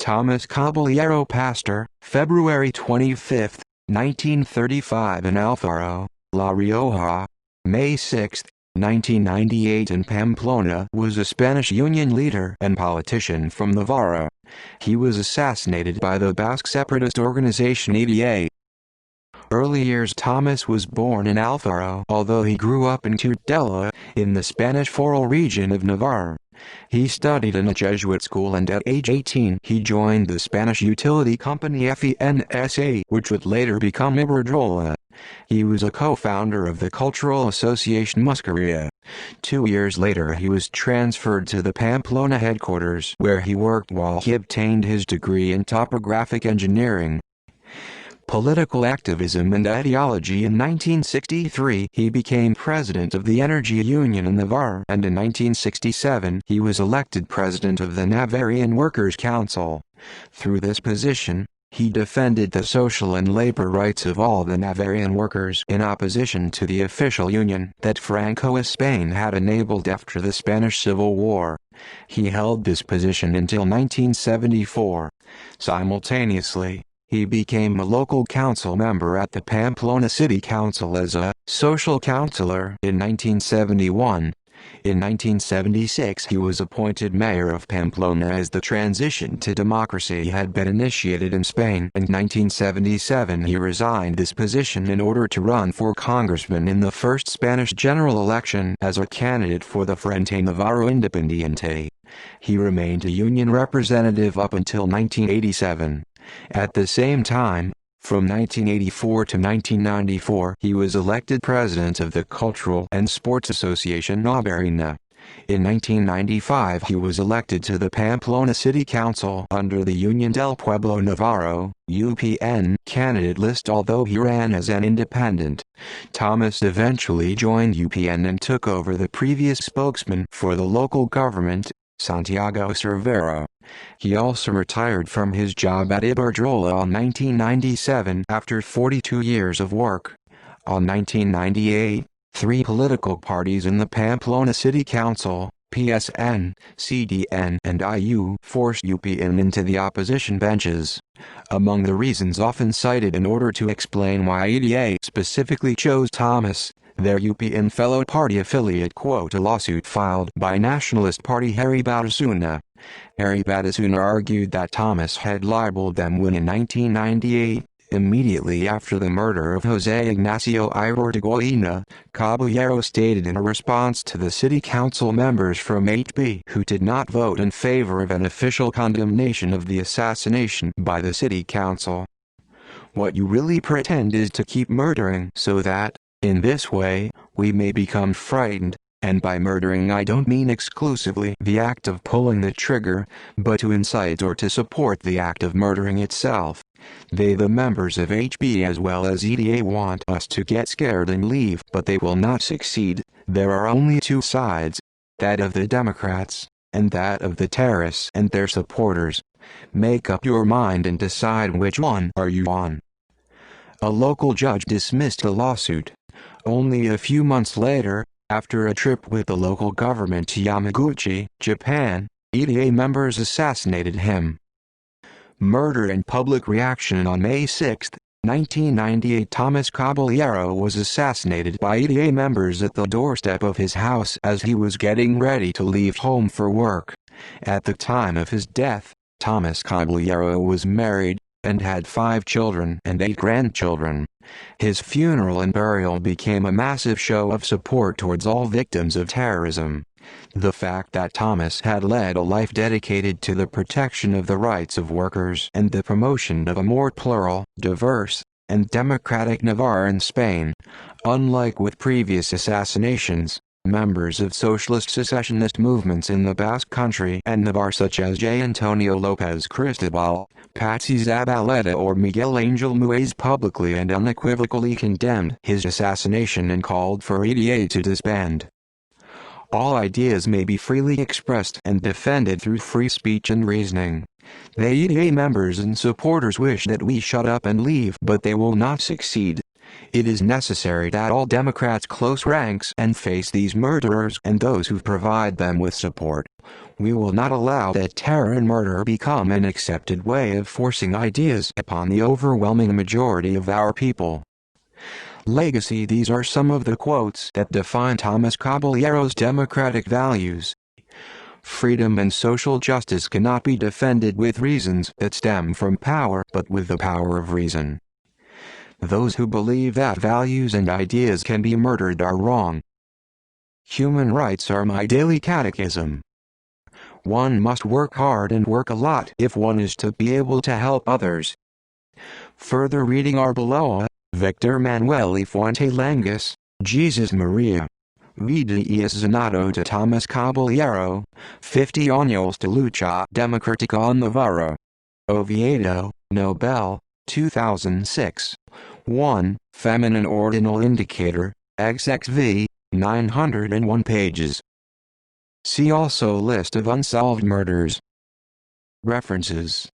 Tomás Caballero, pastor, February 25, 1935 in Alfaro, La Rioja, May 6, 1998 in Pamplona, was a Spanish Union leader and politician from Navarra. He was assassinated by the Basque separatist organization ETA. Early years. Tomás was born in Alfaro, although he grew up in Tudela, in the Spanish Foral region of Navarre. He studied in a Jesuit school, and at age 18 he joined the Spanish utility company FENSA, which would later become Iberdrola. He was a co-founder of the cultural association Muscaria. 2 years later he was transferred to the Pamplona headquarters, where he worked while he obtained his degree in topographic engineering. Political activism and ideology. In 1963 he became president of the Energy Union in Navarre, and in 1967 he was elected president of the Navarrian Workers' Council. Through this position, he defended the social and labor rights of all the Navarrian workers in opposition to the official union that Francoist Spain had enabled after the Spanish Civil War. He held this position until 1974. Simultaneously, he became a local council member at the Pamplona City Council as a social councillor in 1971. In 1976 he was appointed mayor of Pamplona as the transition to democracy had been initiated in Spain. In 1977 he resigned this position in order to run for congressman in the first Spanish general election as a candidate for the Frente Navarro Independiente. He remained a union representative up until 1987. At the same time, from 1984 to 1994 he was elected president of the Cultural and Sports Association Navarrina. In 1995 he was elected to the Pamplona City Council under the Unión del Pueblo Navarro (UPN) candidate list, although he ran as an independent. Tomás eventually joined UPN and took over the previous spokesman for the local government, Santiago Cervera. He also retired from his job at Iberdrola in 1997 after 42 years of work. In 1998, 3 political parties in the Pamplona City Council, PSN, CDN and IU, forced UPN into the opposition benches. Among the reasons often cited in order to explain why ETA specifically chose Tomás, their UPN fellow party affiliate, a lawsuit filed by Nationalist Party Harry Batasuna. Harry Batasuna argued that Tomás had libeled them when in 1998, immediately after the murder of José Ignacio Irigoyen, Caballero stated in a response to the city council members from HB who did not vote in favor of an official condemnation of the assassination by the city council. "What you really pretend is to keep murdering so that, in this way, we may become frightened. And by murdering I don't mean exclusively the act of pulling the trigger, but to incite or to support the act of murdering itself. They, the members of HB as well as ETA, want us to get scared and leave, but they will not succeed. There are only 2 sides, that of the Democrats, and that of the terrorists and their supporters. Make up your mind and decide which one are you on." A local judge dismissed the lawsuit. Only a few months later, after a trip with the local government to Yamaguchi, Japan, ETA members assassinated him. Murder and public reaction. On May 6, 1998 Tomás Caballero was assassinated by ETA members at the doorstep of his house as he was getting ready to leave home for work. At the time of his death, Tomás Caballero was married, and had 5 children and 8 grandchildren. His funeral and burial became a massive show of support towards all victims of terrorism. The fact that Tomás had led a life dedicated to the protection of the rights of workers and the promotion of a more plural, diverse, and democratic Navarre in Spain. Unlike with previous assassinations, members of socialist secessionist movements in the Basque Country and Navarre such as J. Antonio López Cristobal, Patsy Zabaleta or Miguel Angel Muez publicly and unequivocally condemned his assassination and called for ETA to disband. All ideas may be freely expressed and defended through free speech and reasoning. The ETA members and supporters wish that we shut up and leave, but they will not succeed. It is necessary that all Democrats close ranks and face these murderers and those who provide them with support. We will not allow that terror and murder become an accepted way of forcing ideas upon the overwhelming majority of our people. Legacy. These are some of the quotes that define Tomás Caballero's democratic values. Freedom and social justice cannot be defended with reasons that stem from power but with the power of reason. Those who believe that values and ideas can be murdered are wrong. Human rights are my daily catechism. One must work hard and work a lot if one is to be able to help others. Further reading are below. Victor Manuel y Fuente Langas, Jesus Maria. Vida y Asesinato de Tomás Caballero, 50 años de lucha democrática en Navarra. Oviedo, Nobel, 2006. 1. Feminine Ordinal Indicator, XXV, 901 pages. See also List of unsolved murders. References